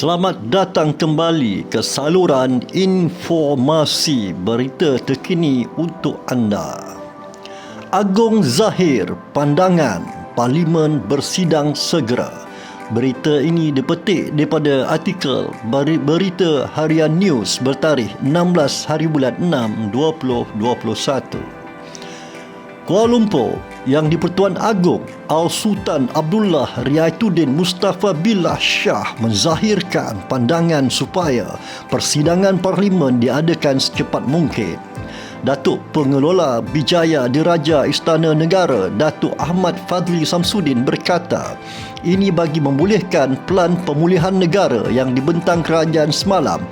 Selamat datang kembali ke saluran informasi berita terkini untuk anda. Agong Zahir, pandangan Parlimen bersidang segera. Berita ini dipetik daripada artikel Berita Harian News bertarikh 16 hari bulan 6 2021. Kuala Lumpur, Yang di-Pertuan Agong Al-Sultan Abdullah Riayatuddin Mustafa Billah Shah menzahirkan pandangan supaya persidangan Parlimen diadakan secepat mungkin. Datuk Pengelola Bijaya Diraja Istana Negara Datuk Ahmad Fadli Samsudin berkata, ini bagi membolehkan pelan pemulihan negara yang dibentang kerajaan semalam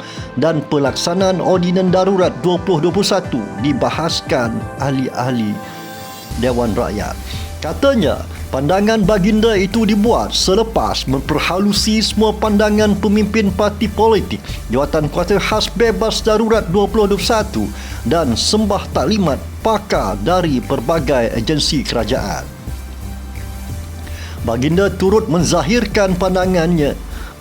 dan pelaksanaan Ordinan Darurat 2021 dibahaskan ahli-ahli Dewan Rakyat. Katanya, pandangan baginda itu dibuat selepas memperhalusi semua pandangan pemimpin parti politik, Jawatankuasa Khas Bebas Darurat 2021 dan sembah taklimat pakar dari pelbagai agensi kerajaan. Baginda turut menzahirkan pandangannya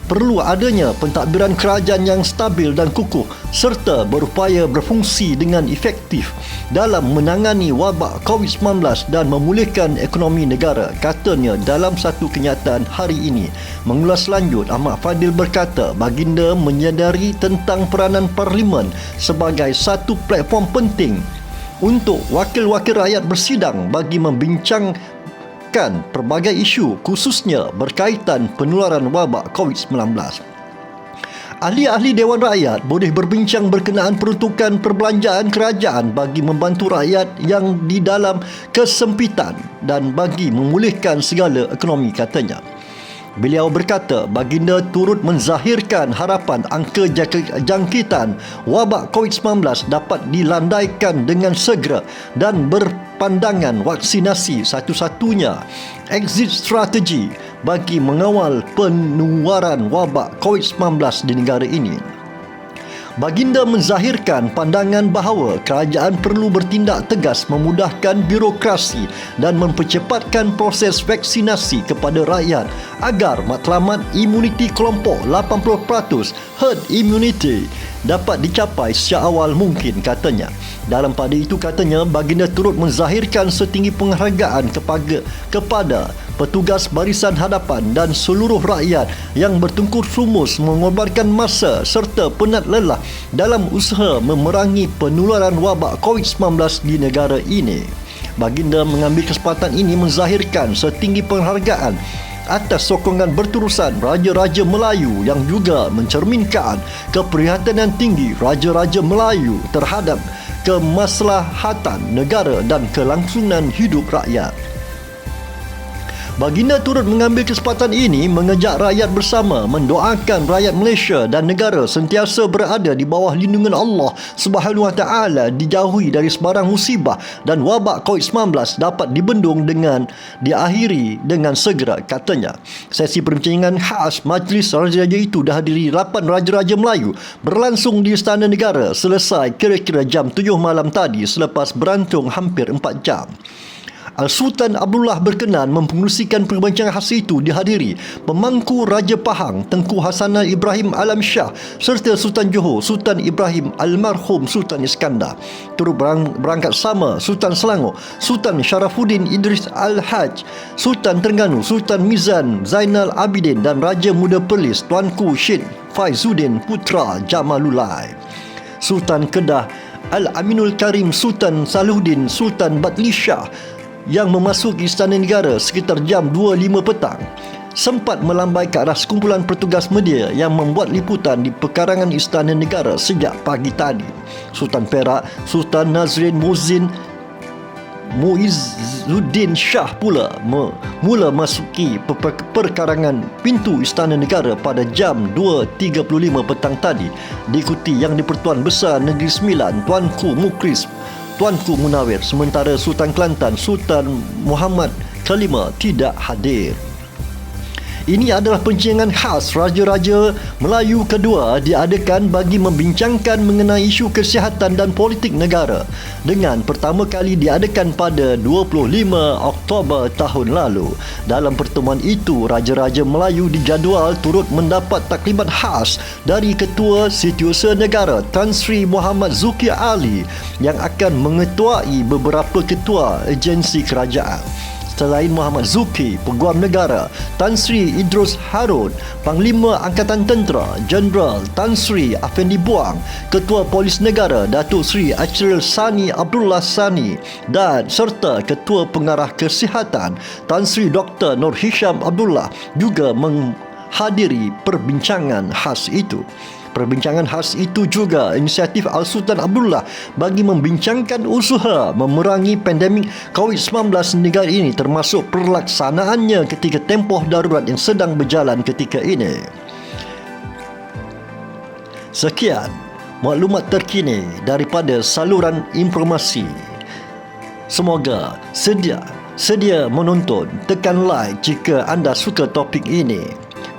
perlu adanya pentadbiran kerajaan yang stabil dan kukuh serta berupaya berfungsi dengan efektif dalam menangani wabak COVID-19 dan memulihkan ekonomi negara, katanya dalam satu kenyataan hari ini. Mengulas lanjut, Ahmad Fadil berkata baginda menyadari tentang peranan Parlimen sebagai satu platform penting untuk wakil-wakil rakyat bersidang bagi membincang pelbagai isu khususnya berkaitan penularan wabak COVID-19. Ahli-ahli Dewan Rakyat boleh berbincang berkenaan peruntukan perbelanjaan kerajaan bagi membantu rakyat yang di dalam kesempitan dan bagi memulihkan segala ekonomi, katanya. Beliau berkata baginda turut menzahirkan harapan angka jangkitan wabak COVID-19 dapat dilandaikan dengan segera dan berpandangan vaksinasi satu-satunya exit strategi bagi mengawal penularan wabak COVID-19 di negara ini. Baginda menzahirkan pandangan bahawa kerajaan perlu bertindak tegas memudahkan birokrasi dan mempercepatkan proses vaksinasi kepada rakyat agar matlamat imuniti kelompok 80% herd immunity dapat dicapai sejak awal mungkin, katanya. Dalam pada itu, katanya, baginda turut menzahirkan setinggi penghargaan kepada petugas barisan hadapan dan seluruh rakyat yang bertengkur sumus mengorbankan masa serta penat lelah dalam usaha memerangi penularan wabak COVID-19 di negara ini. Baginda mengambil kesempatan ini menzahirkan setinggi penghargaan atas sokongan berterusan Raja-Raja Melayu yang juga mencerminkan keprihatinan tinggi Raja-Raja Melayu terhadap kemaslahatan negara dan kelangsungan hidup rakyat. Baginda turut mengambil kesempatan ini mengajak rakyat bersama mendoakan rakyat Malaysia dan negara sentiasa berada di bawah lindungan Allah Subhanahu Wa Taala, dijauhi dari sebarang musibah dan wabak COVID-19 dapat dibendung dengan diakhiri dengan segera, katanya. Sesi perbincangan khas Majlis Raja-Raja itu dihadiri 8 Raja-Raja Melayu berlangsung di Istana Negara selesai kira-kira jam 7 malam tadi selepas berantung hampir 4 jam. Al-Sultan Abdullah berkenan mempengerusikan perbincangan khas itu dihadiri pemangku Raja Pahang Tengku Hasanah Ibrahim Alam Shah serta Sultan Johor Sultan Ibrahim Almarhum Sultan Iskandar. Turut berangkat sama Sultan Selangor Sultan Sharafuddin Idris Al-Haj, Sultan Terengganu Sultan Mizan Zainal Abidin dan Raja Muda Perlis Tuanku Syed Faizuddin Putra Jamalullah. Sultan Kedah Al-Aminul Karim Sultan Salahuddin Sultan Batli Shah yang memasuki Istana Negara sekitar jam 2.05 petang sempat melambai ke arah sekumpulan petugas media yang membuat liputan di pekarangan Istana Negara sejak pagi tadi. Sultan Perak Sultan Nazrin Muizzuddin Shah pula mula masuki perkarangan pintu Istana Negara pada jam 2.35 petang tadi, diikuti Yang di-Pertuan Besar Negeri Sembilan Tuanku Mukris Tuanku Munawir, sementara Sultan Kelantan Sultan Muhammad Kalima tidak hadir. Ini adalah penciangan khas Raja-Raja Melayu kedua diadakan bagi membincangkan mengenai isu kesihatan dan politik negara, dengan pertama kali diadakan pada 25 Oktober tahun lalu. Dalam pertemuan itu, Raja-Raja Melayu dijadual turut mendapat taklimat khas dari Ketua Setiausaha Negara Tan Sri Muhammad Zulkifli Ali yang akan mengetuai beberapa ketua agensi kerajaan. Selain Muhammad Zulkifli, Peguam Negara Tan Sri Idrus Harun, Panglima Angkatan Tentera Jeneral Tan Sri Afendi Buang, Ketua Polis Negara Datuk Sri Achril Sani Abdullah Sani dan serta Ketua Pengarah Kesihatan Tan Sri Dr. Nur Hisham Abdullah juga menghadiri perbincangan khas itu. Perbincangan khas itu juga inisiatif Al-Sultan Abdullah bagi membincangkan usaha memerangi pandemik COVID-19 negara ini, termasuk perlaksanaannya ketika tempoh darurat yang sedang berjalan ketika ini. Sekian maklumat terkini daripada saluran informasi. Semoga sedia menonton, tekan like jika anda suka topik ini,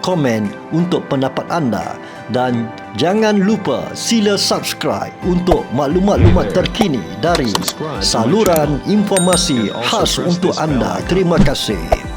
komen untuk pendapat anda, dan jangan lupa sila subscribe untuk maklumat-maklumat terkini dari saluran informasi khas untuk anda. Terima kasih.